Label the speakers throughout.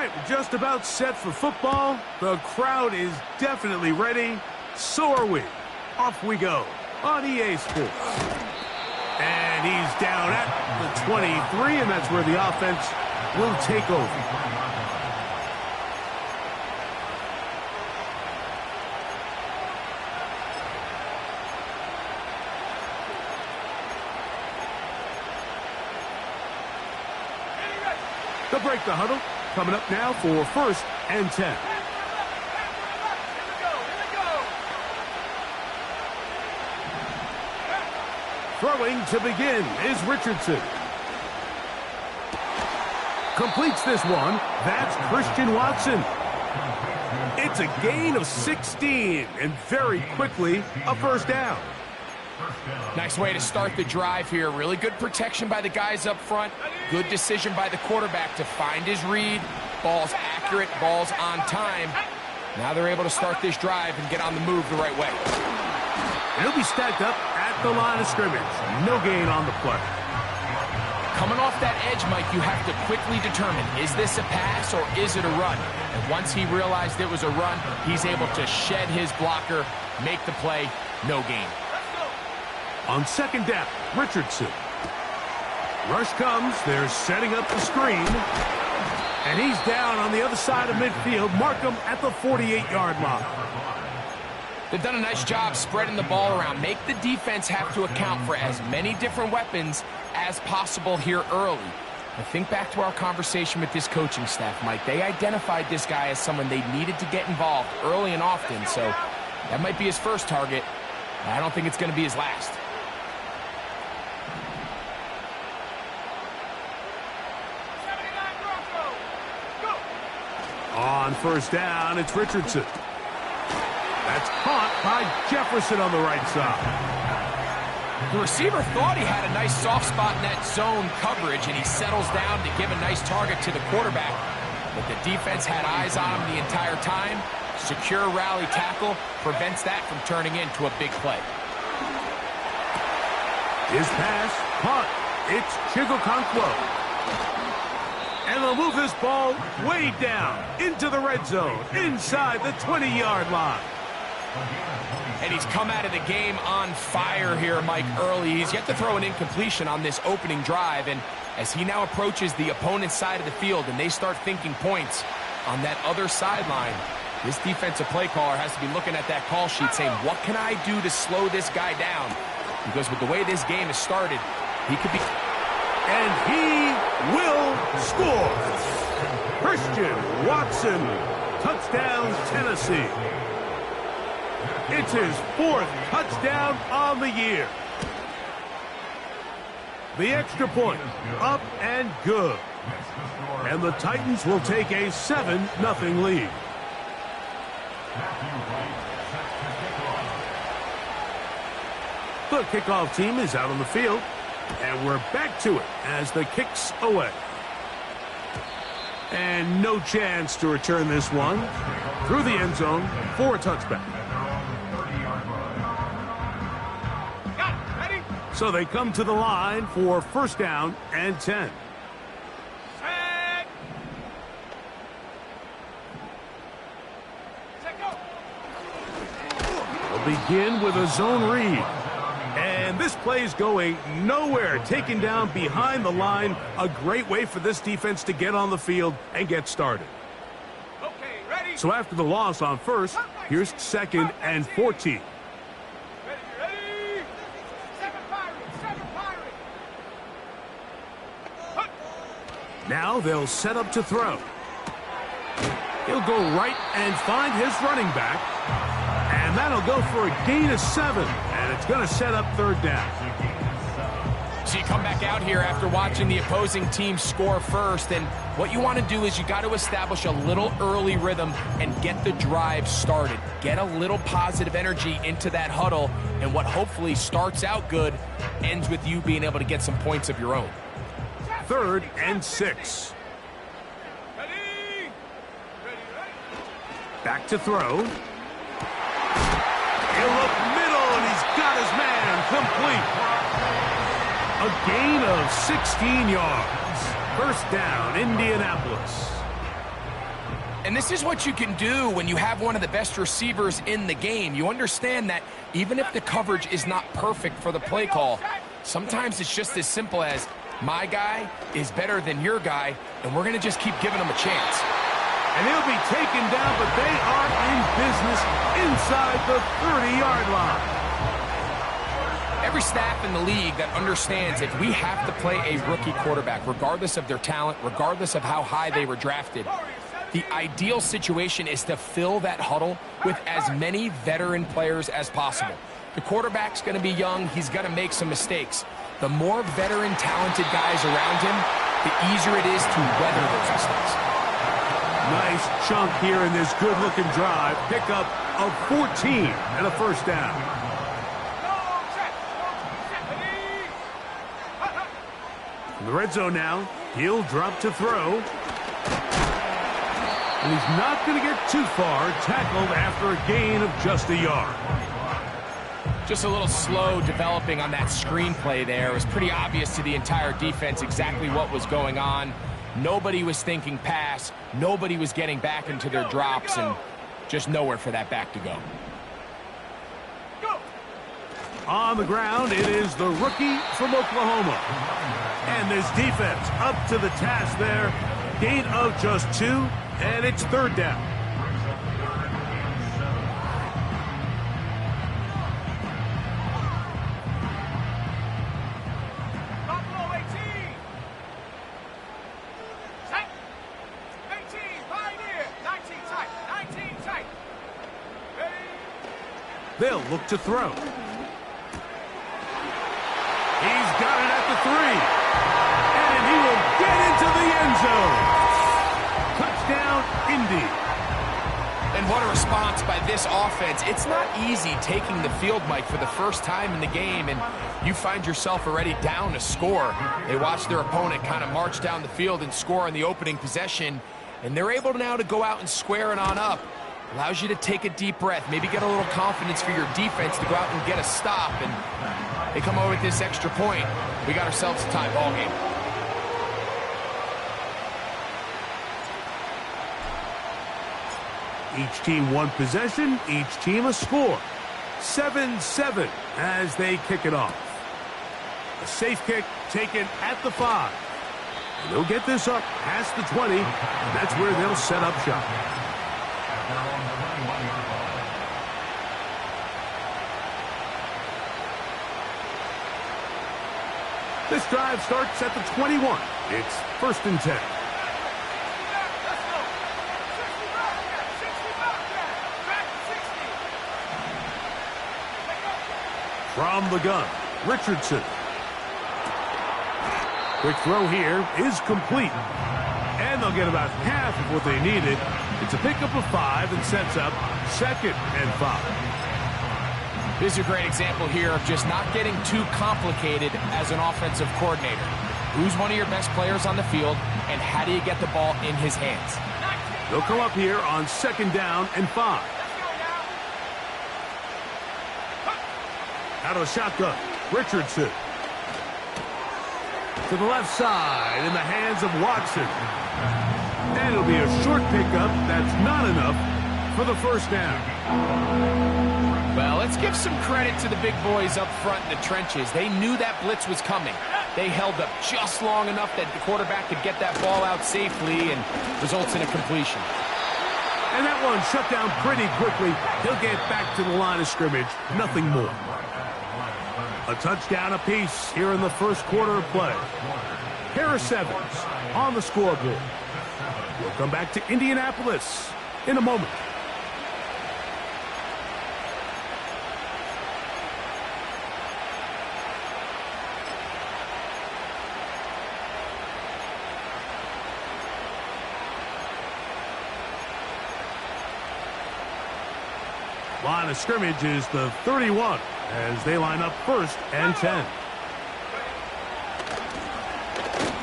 Speaker 1: right, we're just about set for football. The crowd is definitely ready. So are we. Off we go on EA Sports. And he's down at the 23, and that's where the offense will take over. They'll break the huddle. Coming up now for 1st and 10. Throwing to begin is Richardson. Completes this one. That's Christian Watson. It's a gain of 16, and very quickly, a first down.
Speaker 2: Nice way to start the drive here. Really good protection by the guys up front. Good decision by the quarterback to find his read. Ball's accurate, ball's on time. Now they're able to start this drive and get on the move the right way.
Speaker 1: He'll be stacked up at the line of scrimmage. No gain on the play.
Speaker 2: Coming off that edge, Mike, you have to quickly determine, is this a pass or is it a run? And once he realized it was a run, he's able to shed his blocker, make the play, no gain.
Speaker 1: On 2nd down, Richardson. Rush comes. They're setting up the screen. And he's down on the other side of midfield. Mark him at the 48-yard line.
Speaker 2: They've done a nice job spreading the ball around. Make the defense have to account for as many different weapons as possible here early. I think back to our conversation with this coaching staff, Mike. They identified this guy as someone they needed to get involved early and often. So that might be his first target. I don't think it's going to be his last.
Speaker 1: On 1st down, it's Richardson. That's caught by Jefferson on the right side.
Speaker 2: The receiver thought he had a nice soft spot in that zone coverage, and he settles down to give a nice target to the quarterback. But the defense had eyes on him the entire time. Secure rally tackle prevents that from turning into a big play.
Speaker 1: His pass, caught. It's Chigokonkwo. And they'll move this ball way down into the red zone, inside the 20-yard line.
Speaker 2: And he's come out of the game on fire here, Mike, early. He's yet to throw an incompletion on this opening drive. And as he now approaches the opponent's side of the field and they start thinking points on that other sideline, this defensive play caller has to be looking at that call sheet saying, what can I do to slow this guy down? Because with the way this game has started, he could be...
Speaker 1: And he will score. Christian Watson, touchdown Tennessee. It's his 4th touchdown on the year. The extra point, up and good. And the Titans will take a 7-0 lead. The kickoff team is out on the field. And we're back to it as the kick's away. And no chance to return this one through the end zone for a touchback. So they come to the line for 1st down and 10. They'll begin with a zone read. And this play's going nowhere, taken down behind the line. A great way for this defense to get on the field and get started. Okay, ready? So after the loss on 1st, here's 2nd and 14. Ready? Now they'll set up to throw. He'll go right and find his running back. And that'll go for a gain of 7. And it's going to set up 3rd down.
Speaker 2: So you come back out here after watching the opposing team score first. And what you want to do is you got to establish a little early rhythm and get the drive started. Get a little positive energy into that huddle. And what hopefully starts out good ends with you being able to get some points of your own.
Speaker 1: 3rd and 6. Back to throw. He'll look middle, and he's got his man complete. A gain of 16 yards. 1st down, Indianapolis.
Speaker 2: And this is what you can do when you have one of the best receivers in the game. You understand that even if the coverage is not perfect for the play call, sometimes it's just as simple as, my guy is better than your guy, and we're going to just keep giving him a chance.
Speaker 1: And he'll be taken down, but they are in business inside the 30-yard line.
Speaker 2: Every staff in the league that understands if we have to play a rookie quarterback, regardless of their talent, regardless of how high they were drafted, the ideal situation is to fill that huddle with as many veteran players as possible. The quarterback's going to be young. He's going to make some mistakes. The more veteran, talented guys around him, the easier it is to weather those mistakes.
Speaker 1: Nice chunk here in this good-looking drive. Pickup of 14 and a first down. In the red zone now. He'll drop to throw. And he's not going to get too far. Tackled after a gain of just a yard.
Speaker 2: Just a little slow developing on that screenplay there. It was pretty obvious to the entire defense exactly what was going on. Nobody was thinking pass. Nobody was getting back into their drops, and just nowhere for that back to go.
Speaker 1: On the ground, it is the rookie from Oklahoma. And this defense up to the task there. Gain of just 2, and it's third down. They'll look to throw. He's got it at the 3. And he will get into the end zone. Touchdown, Indy.
Speaker 2: And what a response by this offense. It's not easy taking the field, Mike, for the first time in the game, and you find yourself already down a score. They watch their opponent kind of march down the field and score on the opening possession, and they're able now to go out and square it on up. Allows you to take a deep breath, maybe get a little confidence for your defense to go out and get a stop, and they come over with this extra point. We got ourselves a tie ball game.
Speaker 1: Each team one possession, each team a score. 7-7 as they kick it off. A safe kick taken at the 5. And they'll get this up past the 20, and that's where they'll set up shop. This drive starts at the 21. It's 1st and 10. From the gun, Richardson. Quick throw here is complete. And they'll get about half of what they needed. It's a pickup of 5 and sets up 2nd and 5.
Speaker 2: This is a great example here of just not getting too complicated as an offensive coordinator. Who's one of your best players on the field, and how do you get the ball in his hands?
Speaker 1: They'll come up here on 2nd down and 5. Out of the shotgun, Richardson. To the left side in the hands of Watson. And it'll be a short pickup. That's not enough for the first down.
Speaker 2: Well, let's give some credit to the big boys up front in the trenches. They knew that blitz was coming. They held up just long enough that the quarterback could get that ball out safely, and results in a completion.
Speaker 1: And that one shut down pretty quickly. He'll get back to the line of scrimmage. Nothing more. A touchdown apiece here in the first quarter of play. Harris Evans on the scoreboard. We'll come back to Indianapolis in a moment. Line of scrimmage is the 31 as they line up 1st and 10.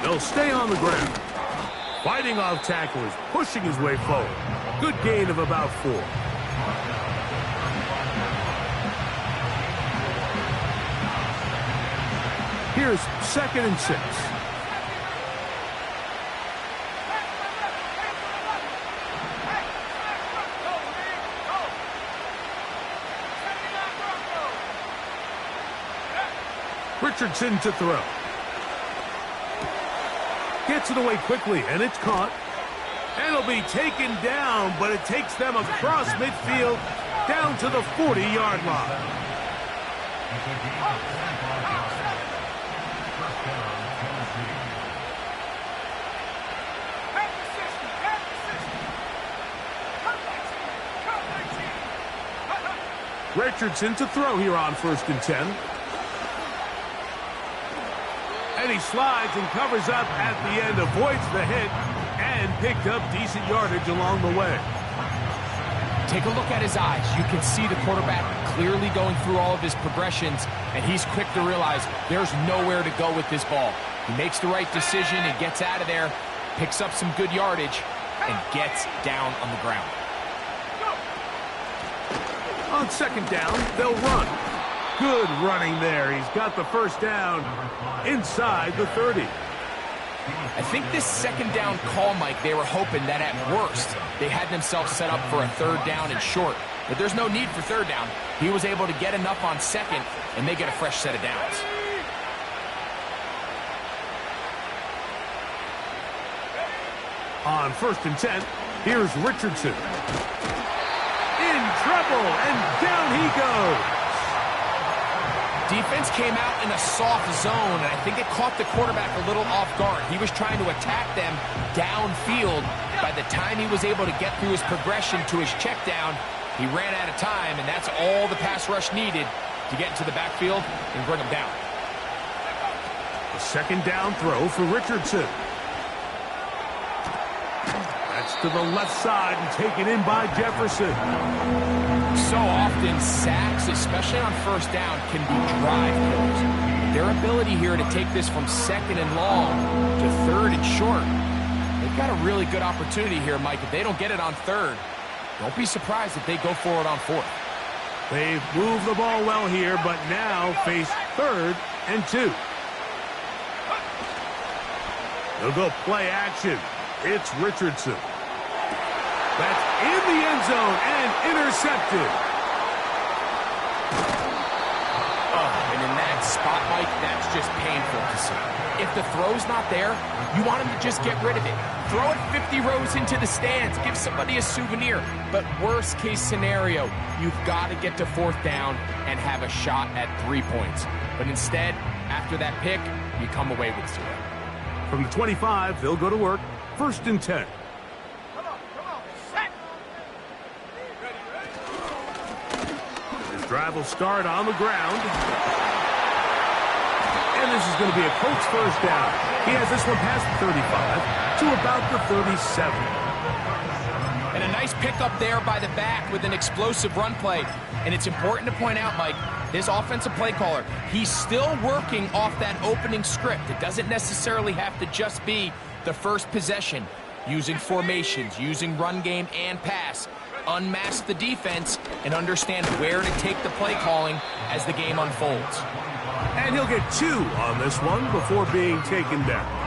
Speaker 1: They'll stay on the ground. Fighting off tacklers, pushing his way forward. Good gain of about 4. Here's 2nd and 6. Richardson to throw. Gets it away quickly, and it's caught. And it'll be taken down, but it takes them across midfield down to the 40-yard line. Richardson to throw here on 1st and 10. And he slides and covers up at the end, avoids the hit, and picked up decent yardage along the way.
Speaker 2: Take a look at his eyes. You can see the quarterback clearly going through all of his progressions, and he's quick to realize there's nowhere to go with this ball. He makes the right decision and gets out of there, picks up some good yardage, and gets down on the ground.
Speaker 1: On 2nd down, they'll run. Good running there. He's got the 1st down inside the 30.
Speaker 2: I think this 2nd down call, Mike, they were hoping that at worst they had themselves set up for a 3rd down and short. But there's no need for 3rd down. He was able to get enough on 2nd, and they get a fresh set of downs.
Speaker 1: On 1st and 10, here's Richardson. In trouble, and down he goes.
Speaker 2: Defense came out in a soft zone, and I think it caught the quarterback a little off guard. He was trying to attack them downfield. By the time he was able to get through his progression to his check down, he ran out of time, and that's all the pass rush needed to get into the backfield and bring him down.
Speaker 1: A 2nd down throw for Richardson. That's to the left side and taken in by Jefferson.
Speaker 2: So often, sacks, especially on 1st down, can be drive killers. Their ability here to take this from 2nd and long to 3rd and short, they've got a really good opportunity here, Mike. If they don't get it on 3rd, don't be surprised if they go for it on 4th.
Speaker 1: They've moved the ball well here, but now face 3rd and 2. They'll go play action. It's Richardson. That's in the end zone and intercepted.
Speaker 2: Oh, and in that spot, Mike, that's just painful to see. If the throw's not there, you want him to just get rid of it. Throw it 50 rows into the stands. Give somebody a souvenir. But worst case scenario, you've got to get to 4th down and have a shot at 3 points. But instead, after that pick, you come away with 0.
Speaker 1: From the 25, they'll go to work. 1st and 10. This drive will start on the ground. And this is going to be a Colts 1st down. He has this one past the 35 to about the 37.
Speaker 2: And a nice pickup there by the back with an explosive run play. And it's important to point out, Mike, this offensive play caller, he's still working off that opening script. It doesn't necessarily have to just be the first possession. Using formations, using run game and pass. Unmask the defense and understand where to take the play calling as the game unfolds.
Speaker 1: And he'll get 2 on this one before being taken down.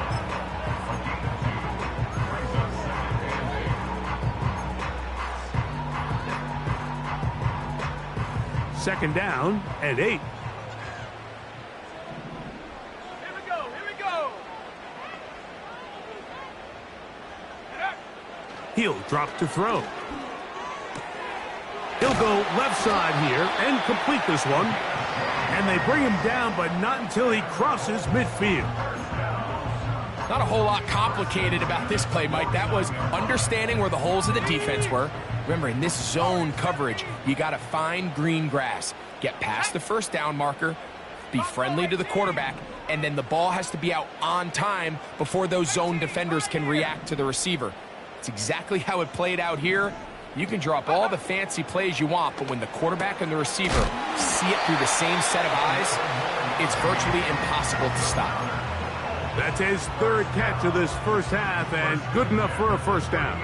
Speaker 1: Second down and 8. He'll drop to throw. He'll go left side here and complete this one. And they bring him down, but not until he crosses midfield.
Speaker 2: Not a whole lot complicated about this play, Mike. That was understanding where the holes of the defense were. Remember, in this zone coverage, you got to find green grass. Get past the 1st down marker, be friendly to the quarterback, and then the ball has to be out on time before those zone defenders can react to the receiver. It's exactly how it played out here. You can drop all the fancy plays you want, but when the quarterback and the receiver see it through the same set of eyes, it's virtually impossible to stop.
Speaker 1: That's his 3rd catch of this 1st half, and good enough for a 1st down.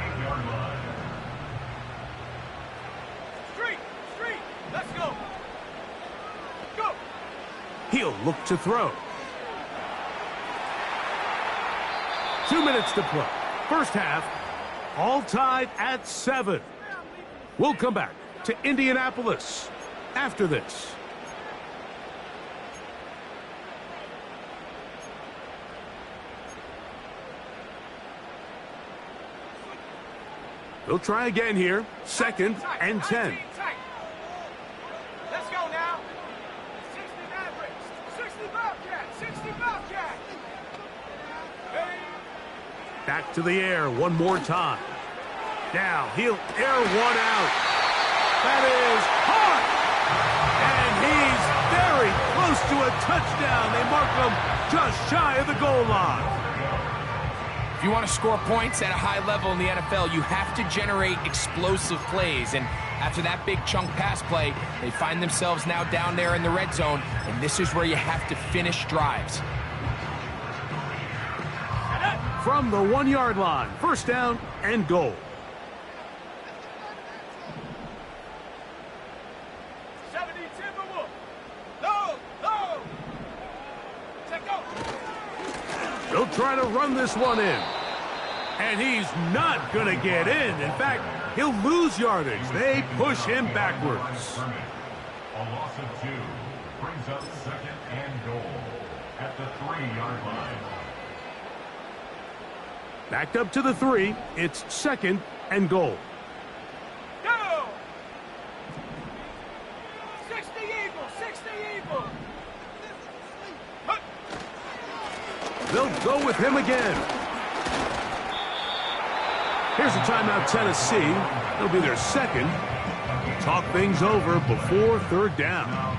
Speaker 3: Street, let's go. Go.
Speaker 1: He'll look to throw. 2 minutes to play. 1st half, all tied at 7. We'll come back to Indianapolis after this. They'll try again here. 2nd and 10.
Speaker 3: Let's go now. 60 Mavericks. 60 Bobcats. 60 Bobcats.
Speaker 1: Back to the air one more time. Now he'll air one out. That is hard. And he's very close to a touchdown. They mark him just shy of the goal line.
Speaker 2: If you want to score points at a high level in the NFL, you have to generate explosive plays. And after that big chunk pass play, they find themselves now down there in the red zone. And this is where you have to finish drives.
Speaker 1: From the 1-yard line, 1st down and goal.
Speaker 3: 70 Timberwolves. Go, go. Check go.
Speaker 1: They'll try to run this one in. And he's not going to get in. In fact, he'll lose yardage. They push him backwards.
Speaker 4: A loss of 2 brings up 2nd and goal at the 3-yard line.
Speaker 1: Backed up to the 3. It's 2nd and goal.
Speaker 3: Go. 60 Eagles. 60 Eagles.
Speaker 1: They'll go with him again. Here's a timeout, Tennessee. It'll be their 2nd. Talk things over before 3rd down.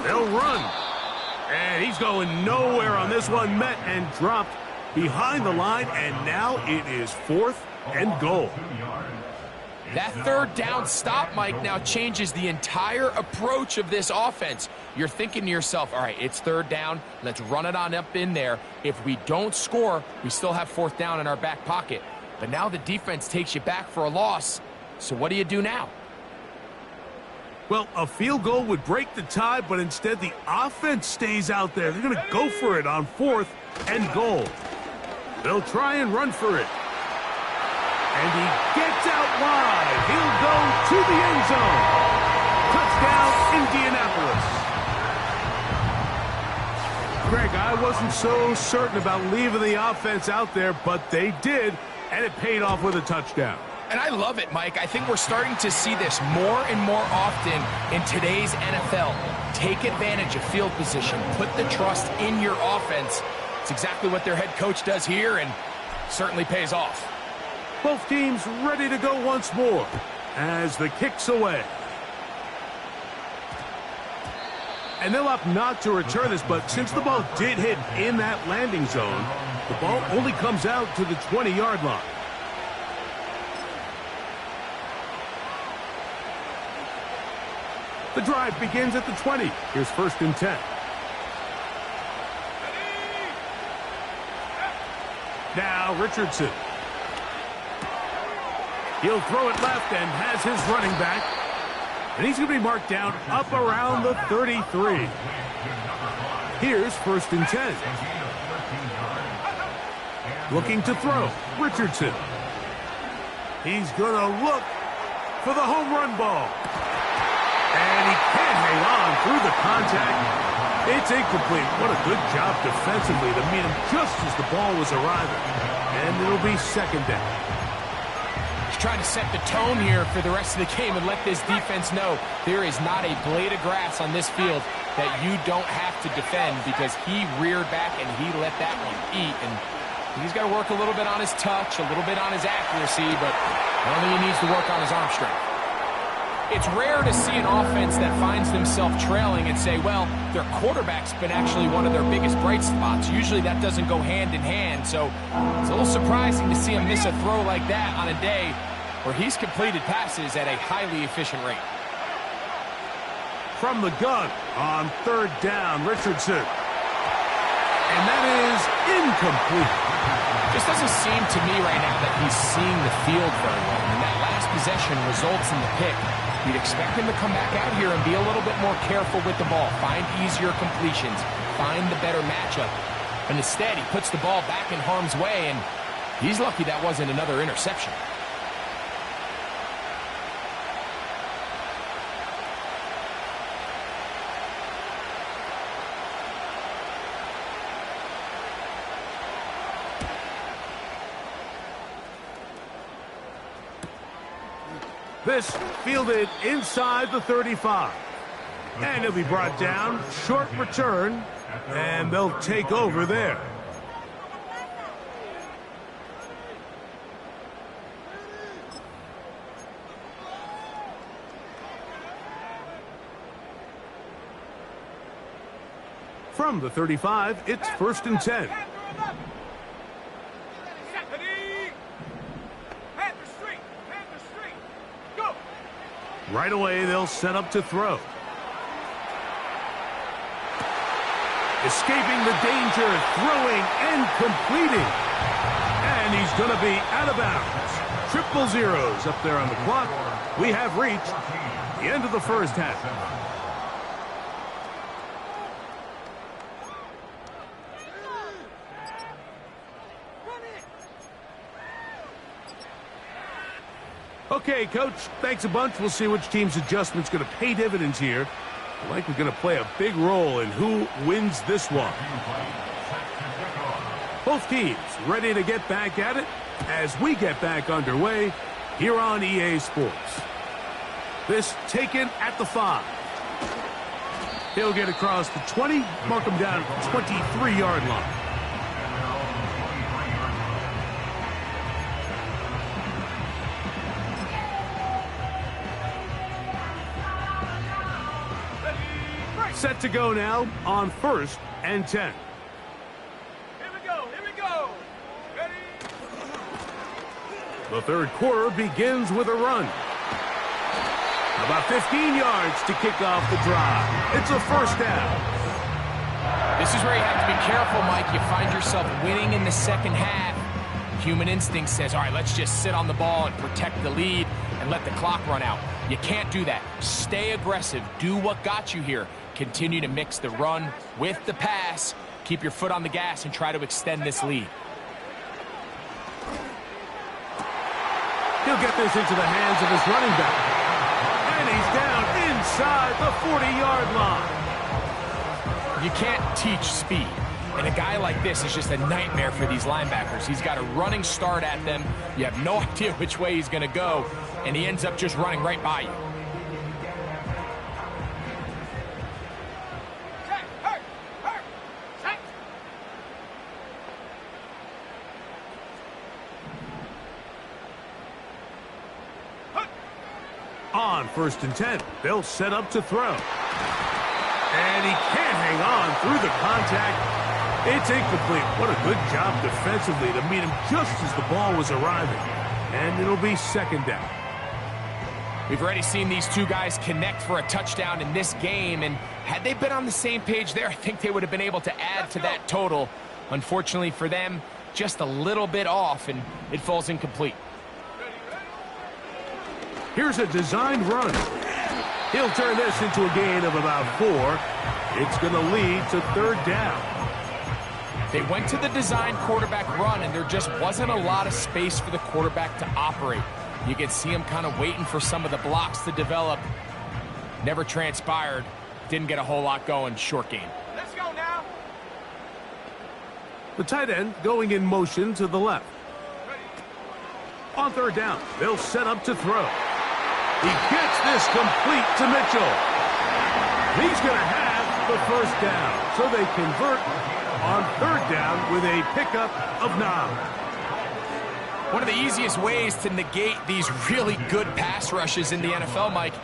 Speaker 1: They'll run. And he's going nowhere on this one. Met and dropped behind the line. And now it is 4th and goal.
Speaker 2: That 3rd down stop, Mike, now changes the entire approach of this offense. You're thinking to yourself, all right, it's 3rd down. Let's run it on up in there. If we don't score, we still have 4th down in our back pocket. But now the defense takes you back for a loss. So what do you do now?
Speaker 1: Well, a field goal would break the tie, but instead the offense stays out there. They're going to go for it on 4th and goal. They'll try and run for it. And he gets out wide. He'll go to the end zone. Touchdown, Indianapolis. Greg, I wasn't so certain about leaving the offense out there, but they did, and it paid off with a touchdown.
Speaker 2: And I love it, Mike. I think we're starting to see this more and more often in today's NFL. Take advantage of field position. Put the trust in your offense. It's exactly what their head coach does here, and certainly pays off.
Speaker 1: Both teams ready to go once more as the kick's away. And they'll opt not to return this, but since the ball did hit in that landing zone, the ball only comes out to the 20-yard line. The drive begins at the 20. Here's 1st and 10. Now Richardson. He'll throw it left and has his running back. And he's going to be marked down up around the 33. Here's 1st and 10. Looking to throw. Richardson. He's going to look for the home run ball. And he can't hang on through the contact. It's incomplete. What a good job defensively to meet him just as the ball was arriving. And it'll be 2nd down.
Speaker 2: He's trying to set the tone here for the rest of the game and let this defense know there is not a blade of grass on this field that you don't have to defend, because he reared back and he let that one eat. And he's got to work a little bit on his touch, a little bit on his accuracy, but I don't think he needs to work on his arm strength. It's rare to see an offense that finds themselves trailing and say, well, their quarterback's been actually one of their biggest bright spots. Usually that doesn't go hand in hand, so it's a little surprising to see him miss a throw like that on a day where he's completed passes at a highly efficient rate.
Speaker 1: From the gun on 3rd down, Richardson. And that is incomplete.
Speaker 2: Just doesn't seem to me right now that he's seeing the field very well. And that last possession results in the pick. You'd expect him to come back out here and be a little bit more careful with the ball, find easier completions, find the better matchup. But instead, he puts the ball back in harm's way, and he's lucky that wasn't another interception.
Speaker 1: This fielded inside the 35. And he'll be brought down. Short return. And they'll take over there. From the 35, it's 1st and 10. Right away, they'll set up to throw. Escaping the danger, throwing and completing. And he's going to be out of bounds. Triple zeros up there on the clock. We have reached the end of the first half. Okay, Coach, thanks a bunch. We'll see which team's adjustment's going to pay dividends here. Likely going to play a big role in who wins this one. Both teams ready to get back at it as we get back underway here on EA Sports. This taken at the 5. He'll get across the 20, mark him down at the 23-yard line. Set to go now on 1st and 10.
Speaker 3: Here we go, here we go. Ready?
Speaker 1: The third quarter begins with a run. About 15 yards to kick off the drive. It's a first down.
Speaker 2: This is where you have to be careful, Mike. You find yourself winning in the second half. Human instinct says, all right, let's just sit on the ball and protect the lead and let the clock run out. You can't do that. Stay aggressive. Do what got you here. Continue to mix the run with the pass. Keep your foot on the gas and try to extend this lead.
Speaker 1: He'll get this into the hands of his running back. And he's down inside the 40-yard line.
Speaker 2: You can't teach speed. And a guy like this is just a nightmare for these linebackers. He's got a running start at them. You have no idea which way he's going to go. And he ends up just running right by you.
Speaker 1: On 1st and 10, they'll set up to throw. And he can't hang on through the contact. It's incomplete. What a good job defensively to meet him just as the ball was arriving. And it'll be 2nd down.
Speaker 2: We've already seen these two guys connect for a touchdown in this game, and had they been on the same page there, I think they would have been able to add to that total. Unfortunately for them, just a little bit off, and it falls incomplete.
Speaker 1: Here's a designed run. He'll turn this into a gain of about 4. It's going to lead to 3rd down.
Speaker 2: They went to the design quarterback run, and there just wasn't a lot of space for the quarterback to operate. You could see him kind of waiting for some of the blocks to develop. Never transpired. Didn't get a whole lot going. Short game.
Speaker 3: Let's go now.
Speaker 1: The tight end going in motion to the left. On 3rd down, they'll set up to throw. He gets this complete to Mitchell. He's going to have the 1st down. So they convert on 3rd down with a pickup of 9.
Speaker 2: One of the easiest ways to negate these really good pass rushes in the NFL, Mike,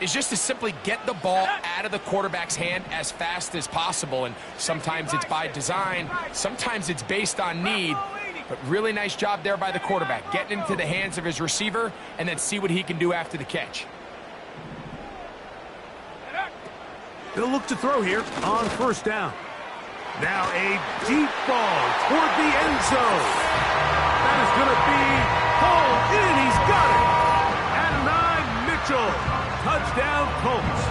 Speaker 2: is just to simply get the ball out of the quarterback's hand as fast as possible. And sometimes it's by design, sometimes it's based on need. But really nice job there by the quarterback, getting into the hands of his receiver and then see what he can do after the catch.
Speaker 1: They'll look to throw here on 1st down. Now a deep ball toward the end zone. going to be pulled in. He's got it. Adonai Mitchell. Touchdown, Colts.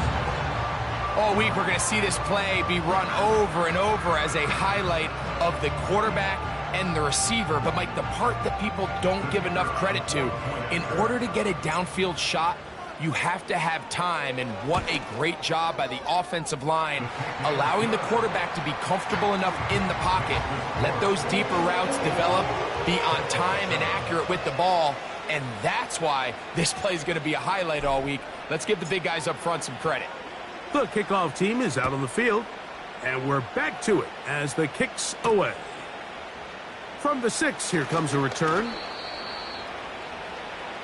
Speaker 2: All week, we're going to see this play be run over and over as a highlight of the quarterback and the receiver. But, Mike, the part that people don't give enough credit to, in order to get a downfield shot, you have to have time, and what a great job by the offensive line, allowing the quarterback to be comfortable enough in the pocket, let those deeper routes develop, be on time and accurate with the ball, and that's why this play is going to be a highlight all week. Let's give the big guys up front some credit.
Speaker 1: The kickoff team is out on the field, and we're back to it as the kick's away. From the 6, here comes a return.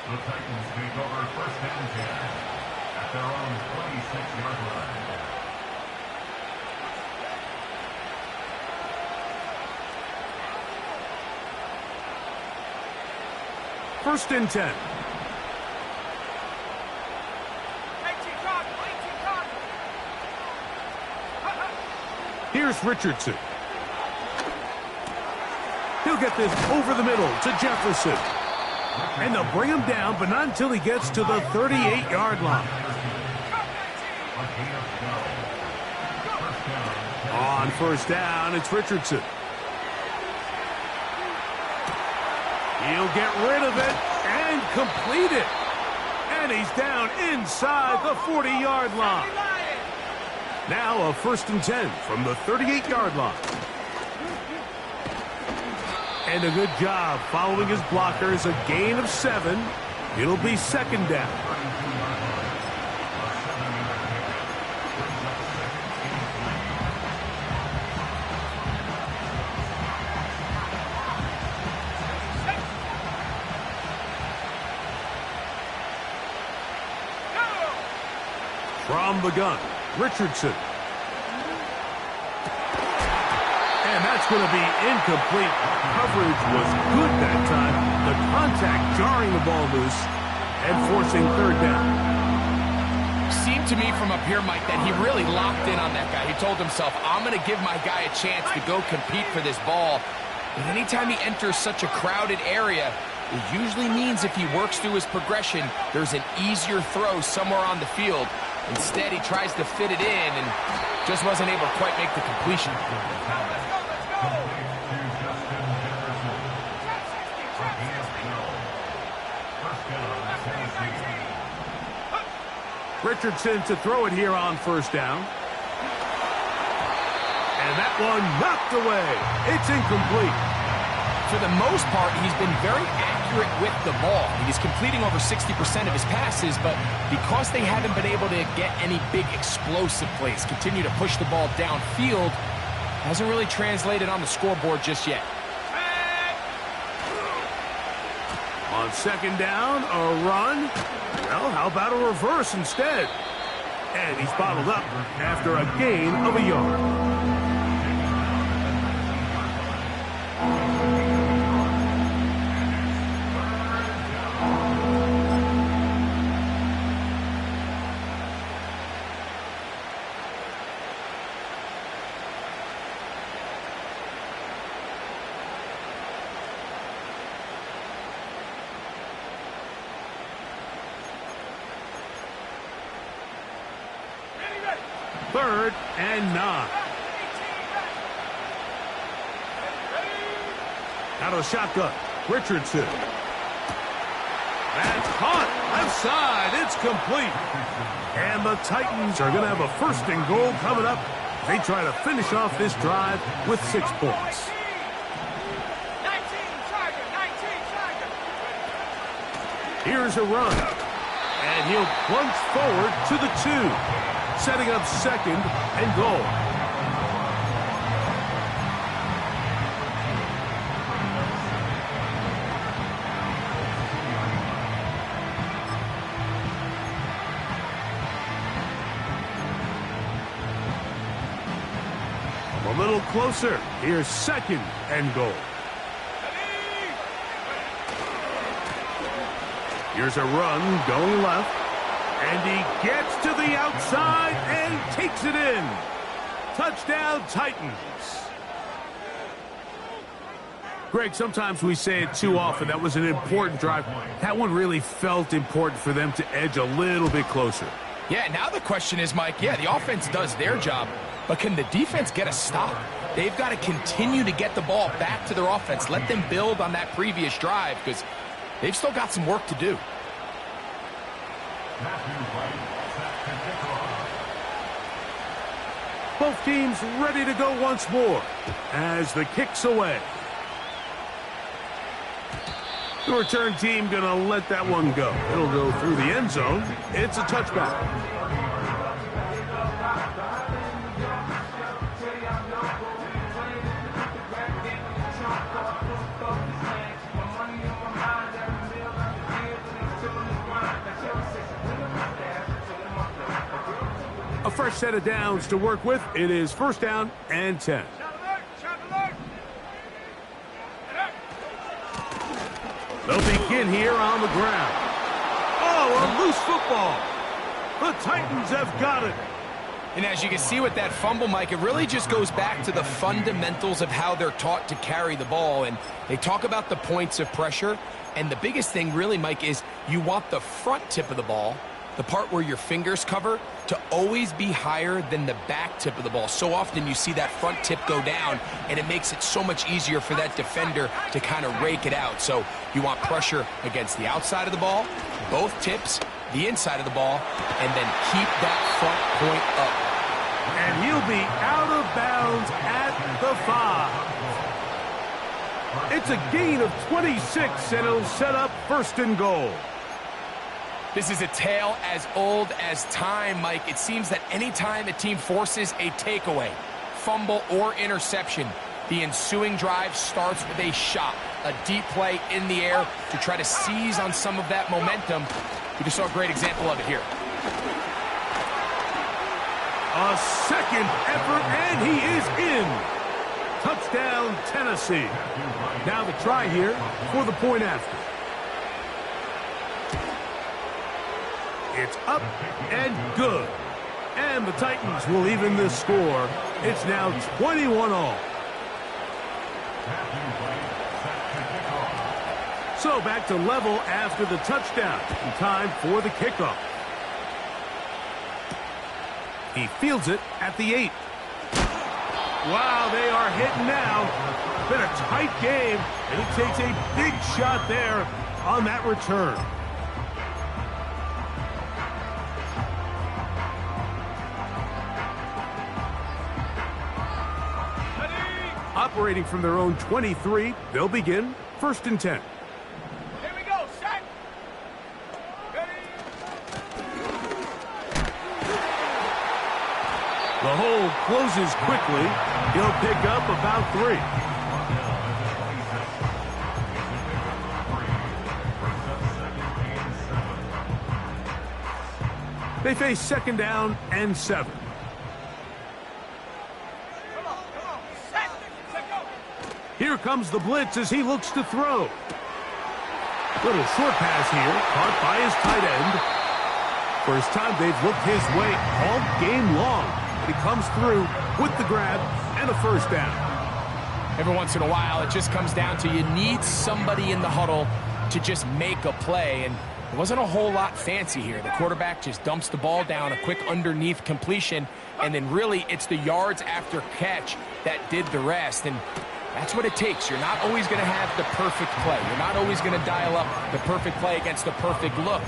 Speaker 4: The Titans take over first and 10 at their own 26-yard line.
Speaker 1: First and 10. Here's Richardson. He'll get this over the middle to Jefferson. And they'll bring him down, but not until he gets to the 38-yard line. On first down, it's Richardson. He'll get rid of it and complete it. And he's down inside the 40-yard line. Now a first and 10 from the 38-yard line. And a good job following his blockers, a gain of 7. It'll be second down. From the gun, Richardson. And that's going to be incomplete. Coverage was good that time. The contact jarring the ball loose and forcing third down.
Speaker 2: Seemed to me from up here, Mike, that he really locked in on that guy. He told himself, I'm going to give my guy a chance to go compete for this ball. But anytime he enters such a crowded area, it usually means if he works through his progression, there's an easier throw somewhere on the field. Instead, he tries to fit it in and just wasn't able to quite make the completion.
Speaker 1: Richardson to throw it here on first down. And that one knocked away. It's incomplete.
Speaker 2: For the most part, he's been very accurate with the ball. He's completing over 60% of his passes, but because they haven't been able to get any big explosive plays, continue to push the ball downfield, hasn't really translated on the scoreboard just yet.
Speaker 1: On second down, a run. Well, how about a reverse instead? And he's bottled up after a gain of a yard. Third and 9. Out of the shotgun, Richardson. That's caught. Left side. It's complete. And the Titans are going to have a first and goal coming up. They try to finish off this drive with 6 points.
Speaker 3: 19,
Speaker 1: Here's a run. And he'll plunge forward to the 2. Setting up second and goal. A little closer. Here's second and goal. Here's a run going left. And he gets to the outside and takes it in. Touchdown, Titans. Greg, sometimes we say it too often. That was an important drive. That one really felt important for them to edge a little bit closer.
Speaker 2: Yeah, now the question is, Mike, yeah, the offense does their job, but can the defense get a stop? They've got to continue to get the ball back to their offense. Let them build on that previous drive because they've still got some work to do.
Speaker 1: Both teams ready to go once more as the kick's away. The return team going to let that one go. It'll go through the end zone. It's a touchback. A fresh set of downs to work with. It is first down and 10. They'll begin here on the ground. Oh, a loose football. The Titans have got it.
Speaker 2: And as you can see with that fumble, Mike, it really just goes back to the fundamentals of how they're taught to carry the ball. And they talk about the points of pressure. And the biggest thing really, Mike, is you want the front tip of the ball, the part where your fingers cover, to always be higher than the back tip of the ball. So often you see that front tip go down, and it makes it so much easier for that defender to kind of rake it out. So you want pressure against the outside of the ball, both tips, the inside of the ball, and then keep that front point up.
Speaker 1: And he'll be out of bounds at the 5. It's a gain of 26, and it'll set up first and goal.
Speaker 2: This is a tale as old as time, Mike. It seems that anytime a team forces a takeaway, fumble, or interception, the ensuing drive starts with a shot, a deep play in the air to try to seize on some of that momentum. We just saw a great example of it here.
Speaker 1: A second effort, and he is in. Touchdown, Tennessee. Now the try here for the point after. It's up and good. And the Titans will even this score. It's now 21-all. So back to level after the touchdown. And time for the kickoff. He fields it at the 8. Wow, they are hitting now. Been a tight game, and he takes a big shot there on that return. Operating from their own 23, they'll begin first and 10.
Speaker 3: Here we go, set. Ready.
Speaker 1: The hole closes quickly. He'll pick up about 3. They face second down and 7. Here comes the blitz as he looks to throw. Little short pass here, caught by his tight end. First time they've looked his way all game long. But he comes through with the grab and a first down.
Speaker 2: Every once in a while, it just comes down to you need somebody in the huddle to just make a play. And it wasn't a whole lot fancy here. The quarterback just dumps the ball down, a quick underneath completion, and then really it's the yards after catch that did the rest. And that's what it takes. You're not always going to have the perfect play. You're not always going to dial up the perfect play against the perfect look.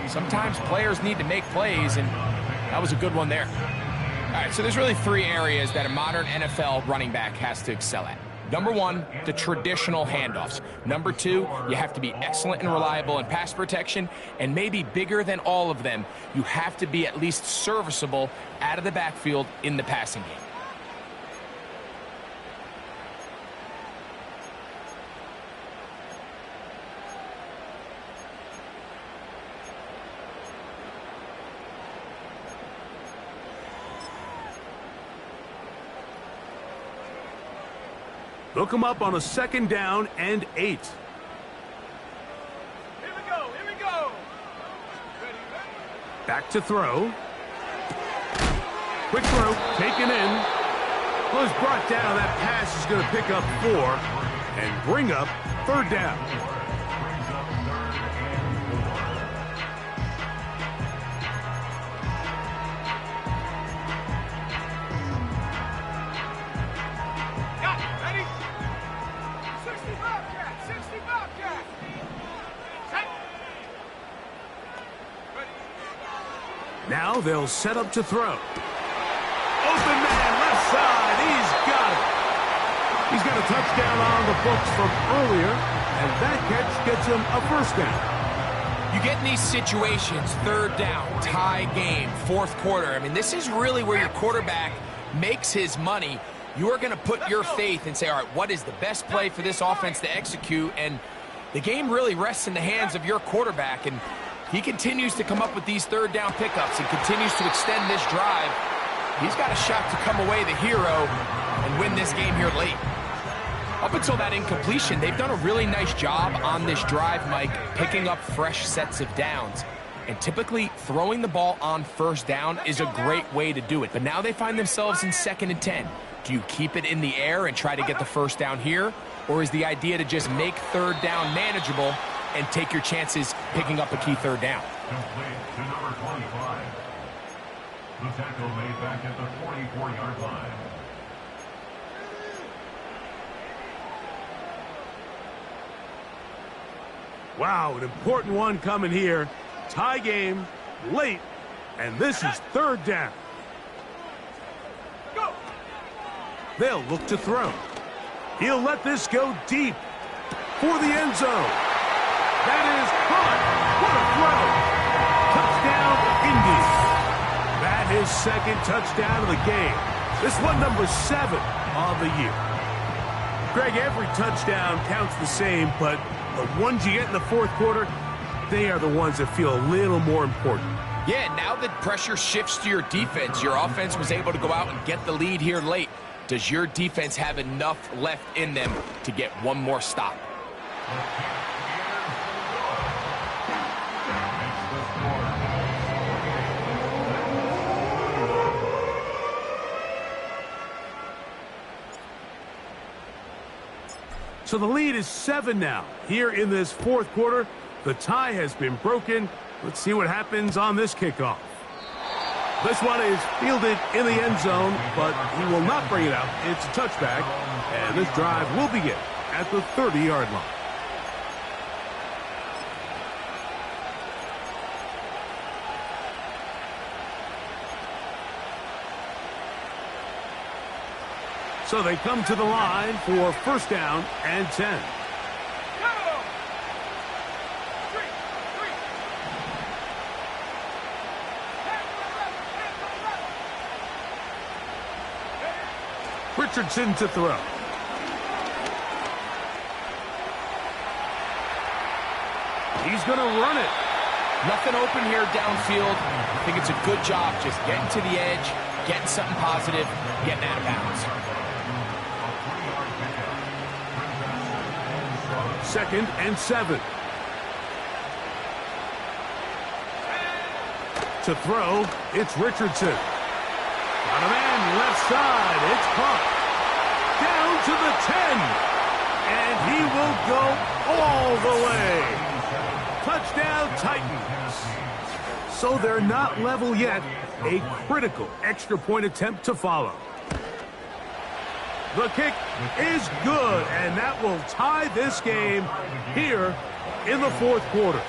Speaker 2: Sometimes players need to make plays, and that was a good one there. All right, so there's really 3 areas that a modern NFL running back has to excel at. Number 1, the traditional handoffs. Number 2, you have to be excellent and reliable in pass protection, and maybe bigger than all of them, you have to be at least serviceable out of the backfield in the passing game.
Speaker 1: They'll come up on a second down and 8.
Speaker 3: Here we go, here we go. Ready.
Speaker 1: Back to throw. Quick throw, taken in. Well, he's brought down. That pass is going to pick up 4. and bring up third down.
Speaker 3: Got it. Ready? 60 Bobcat. 60 Bobcat. Set. Ready.
Speaker 1: Now they'll set up to throw. Open man, left side. He's got it. He's got a touchdown on the books from earlier, and that catch gets him a first down.
Speaker 2: You get in these situations, third down, tie game, fourth quarter. I mean, this is really where your quarterback makes his money. You are going to put your faith and say, all right, what is the best play for this offense to execute? And the game really rests in the hands of your quarterback, and he continues to come up with these third down pickups and continues to extend this drive. He's got a shot to come away the hero and win this game here late. Up until that incompletion, they've done a really nice job on this drive, Mike, picking up fresh sets of downs. And typically, throwing the ball on first down is a great way to do it. But now they find themselves in 2nd and 10. Do you keep it in the air and try to get the first down here? Or is the idea to just make third down manageable and take your chances picking up a key third down?
Speaker 4: Complete to number 25. The tackle made back at the 44-yard line.
Speaker 1: Wow, an important one coming here. Tie game, late, and this is third down.
Speaker 3: Go.
Speaker 1: They'll look to throw. He'll let this go deep for the end zone. That is caught. What a throw. Touchdown, Indy. That is second touchdown of the game. This one number 7 of the year. Greg, every touchdown counts the same, but the ones you get in the fourth quarter, they are the ones that feel a little more important.
Speaker 2: Yeah, now that pressure shifts to your defense, your offense was able to go out and get the lead here late. Does your defense have enough left in them to get one more stop?
Speaker 1: So the lead is 7 now. Here in this fourth quarter, the tie has been broken. Let's see what happens on this kickoff. This one is fielded in the end zone, but he will not bring it out. It's a touchback, and this drive will begin at the 30-yard line. So they come to the line for first down and 10.
Speaker 3: Go. 3.
Speaker 1: Richardson to throw. He's going to run it.
Speaker 2: Nothing open here downfield. I think it's a good job just getting to the edge, getting something positive, getting out of bounds.
Speaker 1: 2nd and 7. To throw, it's Richardson. Got a man left side. It's caught. Down to the 10. And he will go all the way. Touchdown, Titans. So they're not level yet. A critical extra point attempt to follow. The kick is good, and that will tie this game here in the fourth quarter.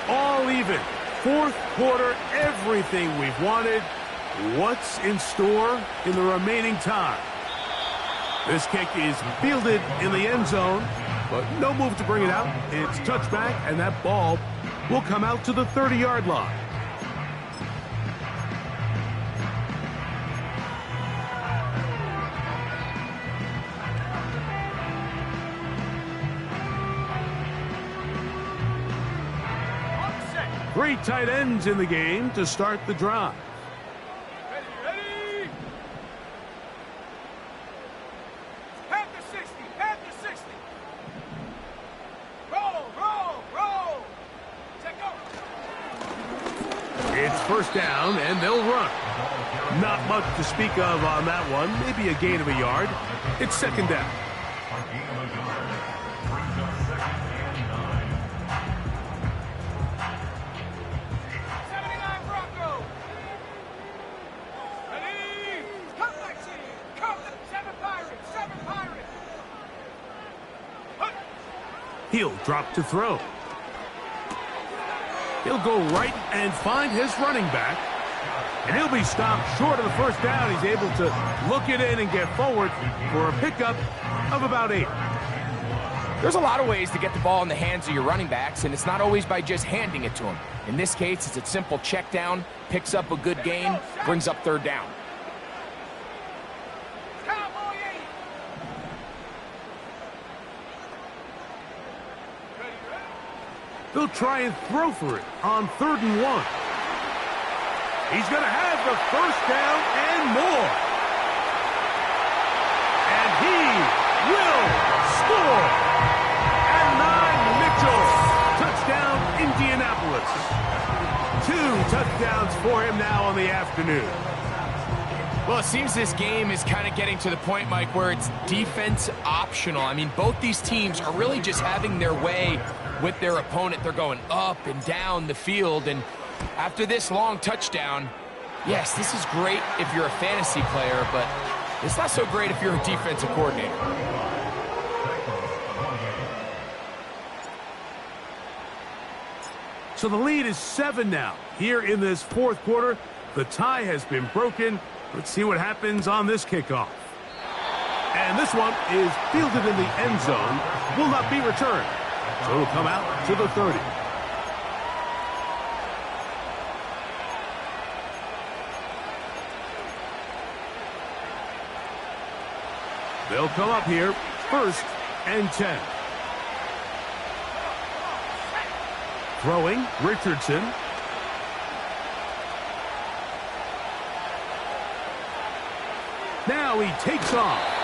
Speaker 1: All even. Fourth quarter, everything we've wanted. What's in store in the remaining time? This kick is fielded in the end zone, but no move to bring it out. It's touchback, and that ball will come out to the 30-yard line. Three tight ends in the game to start the drive.
Speaker 3: Ready. Head to 60. Head to 60. Roll. Check
Speaker 1: It's first down, and they'll run. Not much to speak of on that one. Maybe a gain of a yard. It's second down. He'll drop to throw. He'll go right and find his running back. And he'll be stopped short of the first down. He's able to look it in and get forward for a pickup of about 8.
Speaker 2: There's a lot of ways to get the ball in the hands of your running backs, and it's not always by just handing it to them. In this case, it's a simple check down, picks up a good gain, brings up third down.
Speaker 1: They'll try and throw for it on 3rd and 1. He's going to have the first down and more. And he will score. And 9 Mitchell. Touchdown, Indianapolis. 2 touchdowns for him now on the afternoon.
Speaker 2: Well, it seems this game is kind of getting to the point, Mike, where it's defense optional. I mean, both these teams are really just having their way with their opponent. They're going up and down the field, and after this long touchdown, yes, this is great if you're a fantasy player, but it's not so great if you're a defensive coordinator.
Speaker 1: So the lead is 7 now. Here in this 4th quarter, the tie has been broken. Let's see what happens on this kickoff. And this one is fielded in the end zone, will not be returned. So it'll come out to the 30. They'll come up here, 1st and 10. Throwing, Richardson. Now he takes off.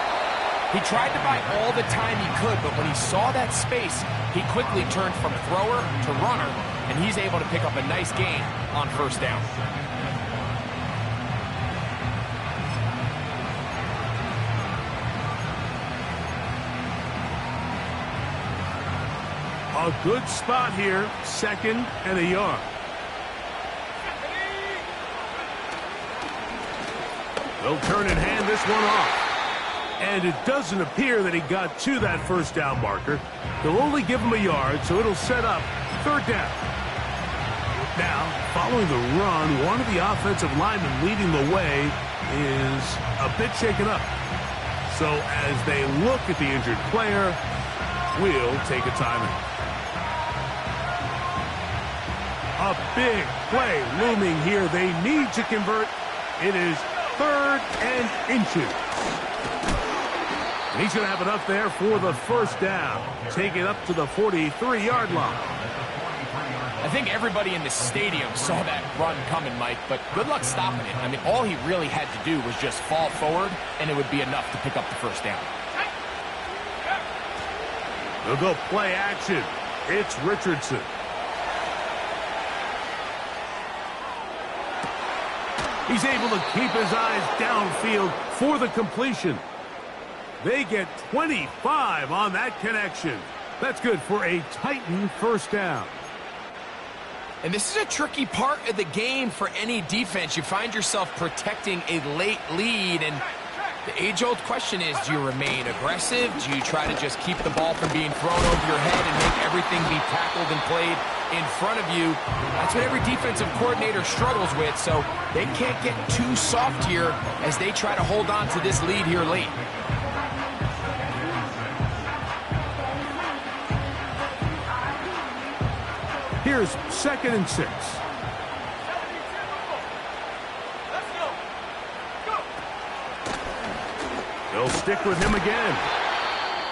Speaker 2: He tried to buy all the time he could, but when he saw that space, he quickly turned from thrower to runner, and he's able to pick up a nice gain on first down.
Speaker 1: A good spot here, 2nd and a yard. They'll turn and hand this one off. And it doesn't appear that he got to that first down marker. They'll only give him a yard, so it'll set up 3rd down. Now, following the run, one of the offensive linemen leading the way is a bit shaken up. So as they look at the injured player, we'll take a timeout. A big play looming here. They need to convert. It is 3rd and inches. And he's going to have enough there for the first down. Take it up to the 43-yard line.
Speaker 2: I think everybody in the stadium saw that run coming, Mike, but good luck stopping it. I mean, all he really had to do was just fall forward, and it would be enough to pick up the first down.
Speaker 1: They'll go play action. It's Richardson. He's able to keep his eyes downfield for the completion. They get 25 on that connection. That's good for a Titan first down.
Speaker 2: And this is a tricky part of the game for any defense. You find yourself protecting a late lead, and the age-old question is, do you remain aggressive? Do you try to just keep the ball from being thrown over your head and make everything be tackled and played in front of you? That's what every defensive coordinator struggles with, so they can't get too soft here as they try to hold on to this lead here late.
Speaker 1: Here's 2nd and 6. They'll stick with him again.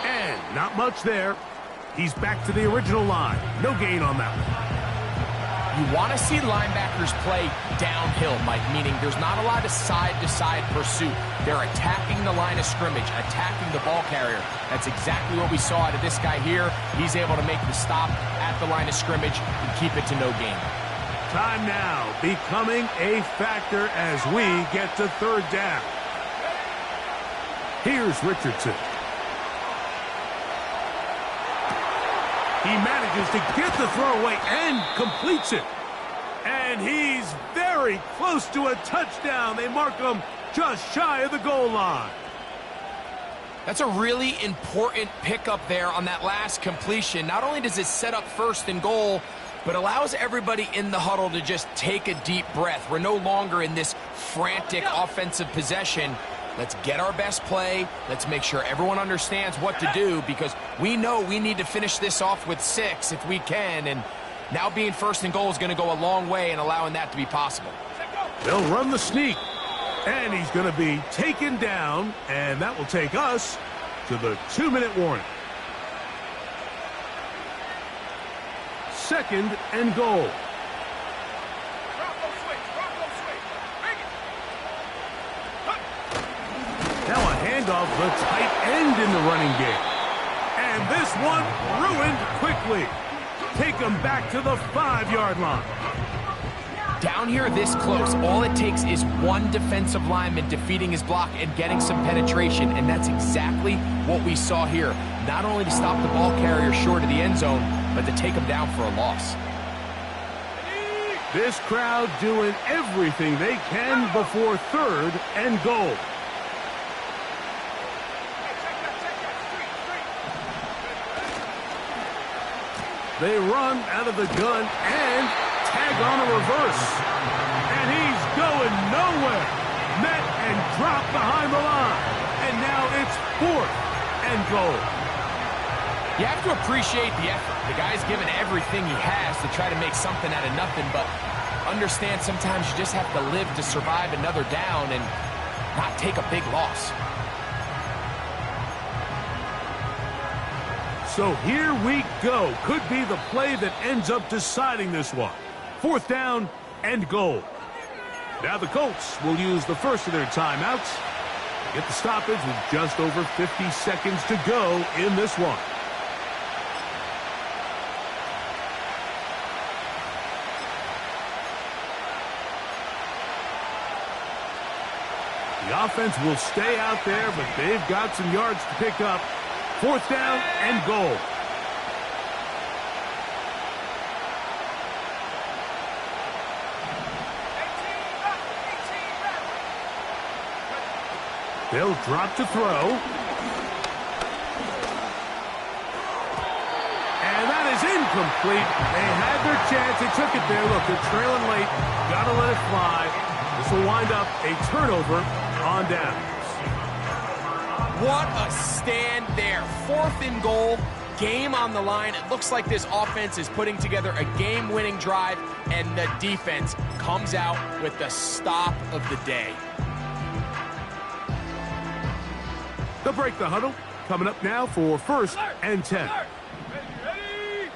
Speaker 1: And not much there. He's back to the original line. No gain on that one.
Speaker 2: You want to see linebackers play downhill, Mike, meaning there's not a lot of side-to-side pursuit. They're attacking the line of scrimmage, attacking the ball carrier. That's exactly what we saw out of this guy here. He's able to make the stop at the line of scrimmage and keep it to no gain.
Speaker 1: Time now becoming a factor as we get to third down. Here's Richardson. He manages to get the throw away and completes it. And he's very close to a touchdown. They mark him just shy of the goal line.
Speaker 2: That's a really important pickup there on that last completion. Not only does it set up first and goal, but allows everybody in the huddle to just take a deep breath. We're no longer in this frantic offensive possession. Let's get our best play. Let's make sure everyone understands what to do, because we know we need to finish this off with 6 if we can. And now being first and goal is going to go a long way in allowing that to be possible.
Speaker 1: They'll run the sneak. And he's going to be taken down, and that will take us to the 2-minute warning. Second and goal. Now a handoff, the tight end in the running game. And this one ruined quickly. Take him back to the 5-yard line.
Speaker 2: Down here this close, all it takes is one defensive lineman defeating his block and getting some penetration, and that's exactly what we saw here. Not only to stop the ball carrier short of the end zone, but to take him down for a loss.
Speaker 1: This crowd doing everything they can before third and goal. They run out of the gun and tag on a reverse. And he's going nowhere. Met and dropped behind the line. And now it's 4th and goal.
Speaker 2: You have to appreciate the effort. The guy's given everything he has to try to make something out of nothing, but understand sometimes you just have to live to survive another down and not take a big loss.
Speaker 1: So here we go. Could be the play that ends up deciding this one. 4th down and goal. Now the Colts will use the first of their timeouts. Get the stoppage with just over 50 seconds to go in this one. The offense will stay out there, but they've got some yards to pick up. 4th down and goal. They'll drop to throw. And that is incomplete. They had their chance. They took it there. Look, they're trailing late. Got to let it fly. This will wind up a turnover on downs.
Speaker 2: What a stand there. 4th and goal. Game on the line. It looks like this offense is putting together a game-winning drive, and the defense comes out with the stop of the day.
Speaker 1: They'll break the huddle. Coming up now for 1st and 10.
Speaker 3: Ready?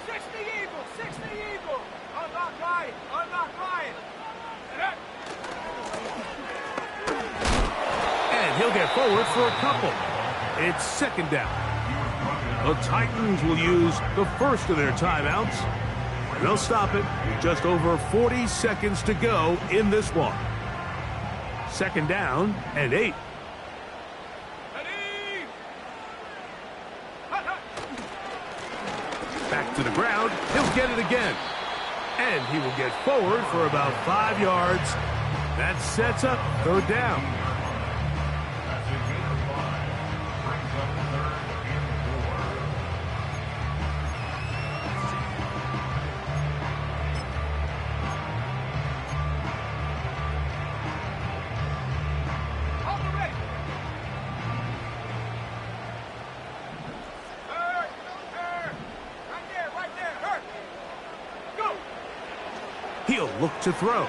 Speaker 3: 60 Eagles, 60 Eagles. Unlock Ryan, unlock Ryan.
Speaker 1: And he'll get forward for a couple. It's 2nd down. The Titans will use the first of their timeouts. They'll stop it with just over 40 seconds to go in this one. 2nd down and 8.
Speaker 3: Ready?
Speaker 1: Back to the ground. He'll get it again. And he will get forward for about 5 yards. That sets up 3rd down. He'll look to throw.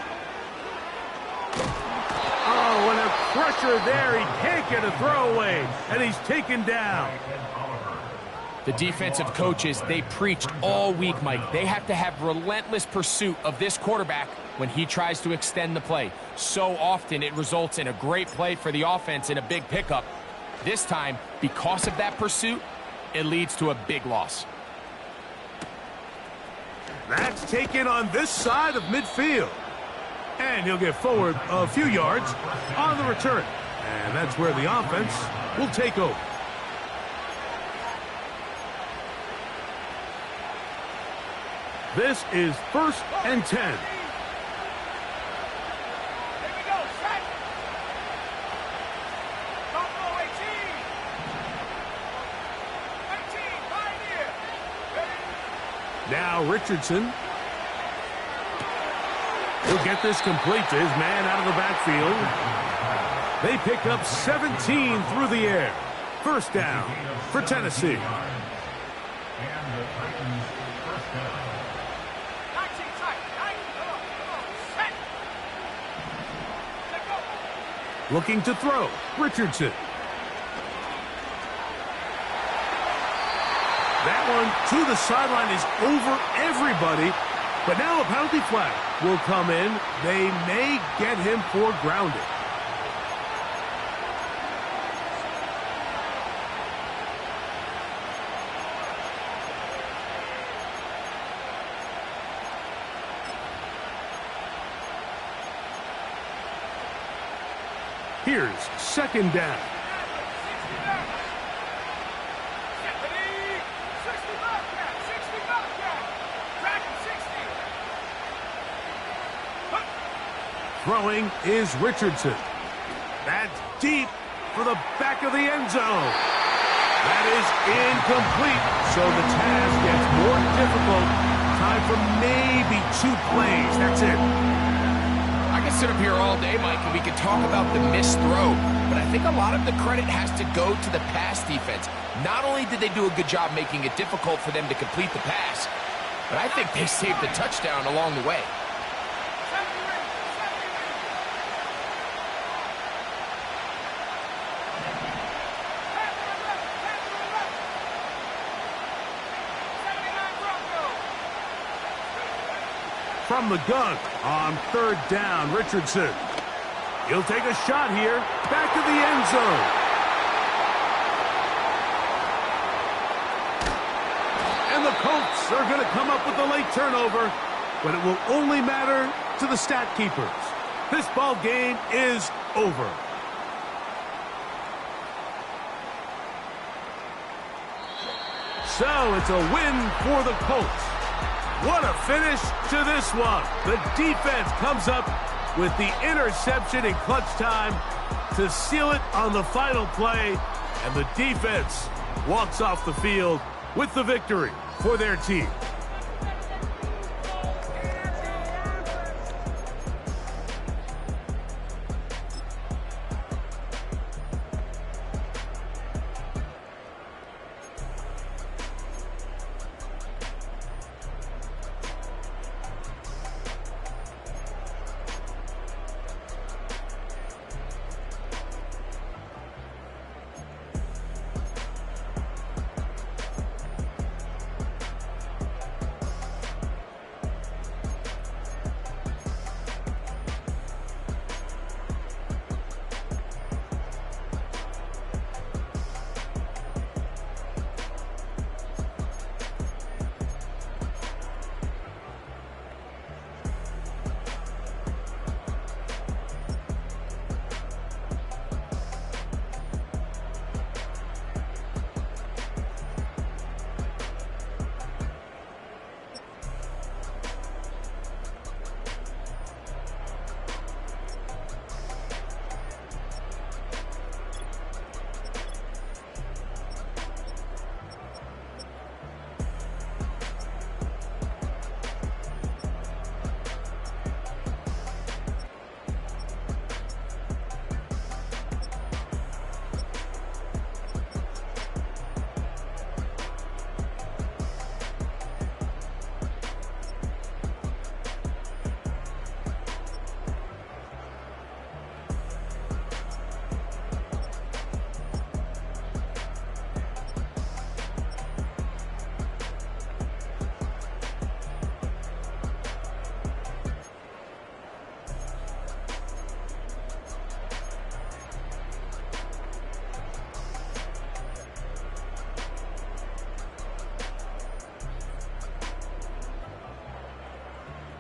Speaker 1: Oh, and a pressure there. He can't get a throwaway, and he's taken down.
Speaker 2: The defensive coaches, they preached all week, Mike. They have to have relentless pursuit of this quarterback when he tries to extend the play. So often it results in a great play for the offense and a big pickup. This time, because of that pursuit, it leads to a big loss.
Speaker 1: That's taken on this side of midfield. And he'll get forward a few yards on the return. And that's where the offense will take over. This is 1st and 10.
Speaker 3: Here we go, set. Buffalo 18. 19, Pioneer. Ready?
Speaker 1: Now Richardson will get this complete to his man out of the backfield. They pick up 17 through the air. 1st down for Tennessee.
Speaker 4: And the Titans first down.
Speaker 3: 19 tight. 19, come on, set. Let go.
Speaker 1: Looking to throw. Richardson. That one to the sideline is over everybody. But now a penalty flag will come in. They may get him for grounding. Here's 2nd down.
Speaker 3: 60 Bobcat, 60 Bobcat. Dragon 60.
Speaker 1: Throwing is Richardson. That's deep for the back of the end zone. That is incomplete, so the task gets more difficult. Time for maybe 2 plays. That's it.
Speaker 2: I could sit up here all day, Mike, and we could talk about the missed throw, but I think a lot of the credit has to go to the pass defense. Not only did they do a good job making it difficult for them to complete the pass, but I think they saved the touchdown along the way.
Speaker 3: 70
Speaker 1: From the gun on 3rd down, Richardson. He'll take a shot here, back to the end zone. And the Colts are going to come up with a late turnover, but it will only matter to the stat keepers. This ball game is over. So it's a win for the Colts. What a finish to this one. The defense comes up with the interception in clutch time to seal it on the final play, and the defense walks off the field with the victory for their team.